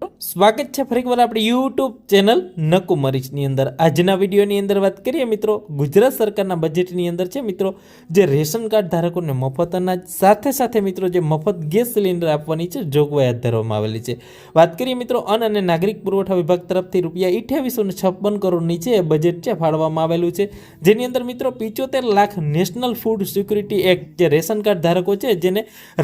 સ્વાગત છે ફરીકવાર આપણી યુટ્યુબ ચેનલ નકુમરીચની અંદર। આજના વિડીયોની અંદર વાત કરીએ મિત્રો, ગુજરાત સરકારના બજેટની અંદર છે મિત્રો જે રેશન કાર્ડ ધારકોને મફત અનાજ સાથે સાથે મિત્રો જે મફત ગેસ સિલિન્ડર આપવાની છે જોગવાઈ હાથ ધરવામાં આવેલી છે। વાત કરીએ મિત્રો, અન્ન અને નાગરિક પુરવઠા વિભાગ તરફથી ₹2856 કરોડની છે બજેટ છે ફાળવવામાં આવેલું છે, જેની અંદર મિત્રો 75 lakh national food security act જે રેશન કાર્ડ ધારકો છે જેને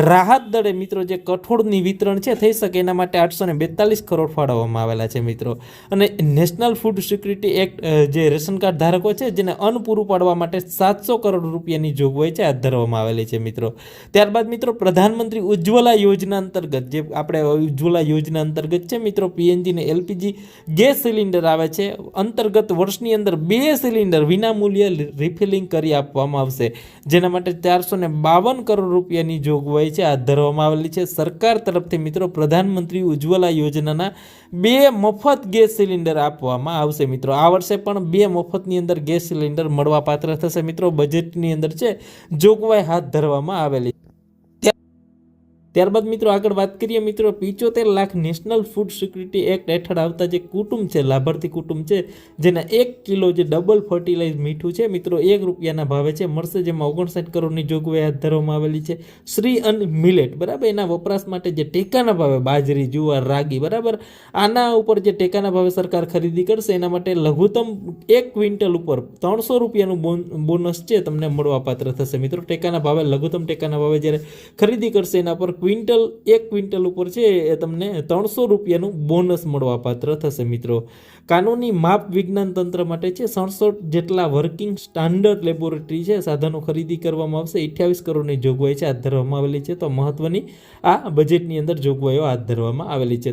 રાહત દરે મિત્રો જે કઠોળની વિતરણ છે થઈ શકે એના માટે 842 કરોડ ફાળવવામાં આવેલા છે મિત્રો। અને નેશનલ ફૂડ સિક્યુરિટી એક્ટ જે રેશન કાર્ડ ધારકો છે જેને અન્ન પૂરું પાડવા માટે 700 કરોડ રૂપિયાની જોગવાઈ છે હાથ ધરવામાં આવેલી છે મિત્રો। ત્યારબાદ મિત્રો પ્રધાનમંત્રી ઉજ્જવલા યોજના અંતર્ગત જે આપણે ઉજ્જવલા યોજના અંતર્ગત છે મિત્રો પીએનજી ને એલપીજી ગેસ સિલિન્ડર આવે છે અંતર્ગત વર્ષની અંદર 2 સિલિન્ડર વિનામૂલ્યે રિફિલિંગ કરી આપવામાં આવશે, જેના માટે 452 કરોડ રૂપિયાની જોગવાઈ છે હાથ ધરવામાં આવેલી છે સરકાર તરફથી મિત્રો। પ્રધાનમંત્રી ઉજ્જવલા યોજનાના 2 મફત ગેસ સિલિન્ડર આપવામાં આવશે મિત્રો। આ વર્ષે પણ 2 મફતની અંદર ગેસ સિલિન્ડર મળવા પાત્ર થશે મિત્રો। બજેટની અંદર છે જોગવાઈ હાથ ધરવામાં આવેલી। ત્યારબાદ મિત્રો આગળ વાત કરીએ મિત્રો, 75 lakh national food security act હેઠળ આવતા જે કુટુંબ છે, લાભાર્થી કુટુંબ છે જેના 1 કિલો જે ડબલ ફર્ટિલાઇઝ મીઠું છે મિત્રો ₹1 ભાવે છે મળશે, જેમાં 59 કરોડની જોગવાઈ હાથ ધરવામાં આવેલી છે। શ્રી અન્ન મિલેટ બરાબર એના વપરાશ માટે જે ટેકાના ભાવે બાજરી, જુવાર, રાગી બરાબર આના ઉપર જે ટેકાના ભાવે સરકાર ખરીદી કરશે એના માટે લઘુત્તમ 1 ક્વિન્ટલ ઉપર ₹300 બોનસ છે તમને મળવા પાત્ર થશે મિત્રો। ટેકાના ભાવે લઘુત્તમ ટેકાના ભાવે જ્યારે ખરીદી કરશે એના પર 1 ક્વિન્ટલ ઉપર છે એ તમને ₹300 બોનસ મળવા પાત્ર થશે મિત્રો। કાનૂની માપ વિજ્ઞાન તંત્ર માટે છે 67 જેટલા વર્કિંગ સ્ટાન્ડર્ડ લેબોરેટરી છે સાધનો ખરીદી કરવામાં આવશે। 28 કરોડની જોગવાઈ છે હાથ ધરવામાં આવેલી છે। તો મહત્વની આ બજેટની અંદર જોગવાઈઓ હાથ ધરવામાં આવેલી છે। તો